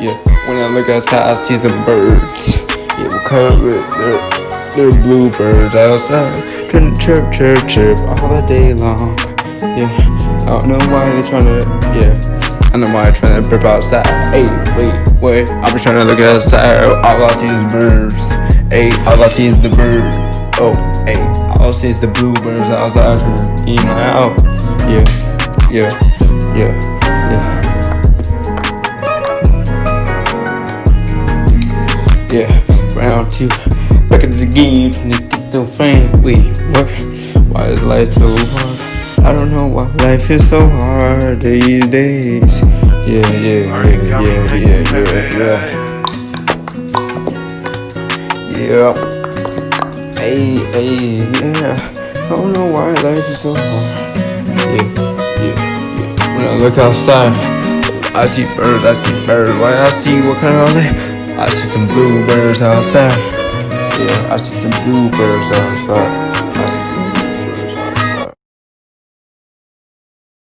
Yeah, when I look outside, I see some birds. Yeah, we're covered. They're bluebirds outside. Trying to chirp, chirp, chirp all the day long. Yeah, I don't know why they're trying to. Yeah, I know why they're trying to burp outside. Hey, wait. I be trying to look outside. All I see is birds. Hey, all I see is the bird. Oh, hey, all I see is the bluebirds outside here. In my out. Yeah. Yeah, round two. Back into the game, trying to get the fame. Wait, what? Why is life so hard? I don't know why life is so hard these days. Yeah. Hey, yeah. I don't know why life is so hard. Yeah. When I look outside, I see birds. Why I see what kind of life? I see some bluebirds outside. Yeah, I see some bluebirds outside.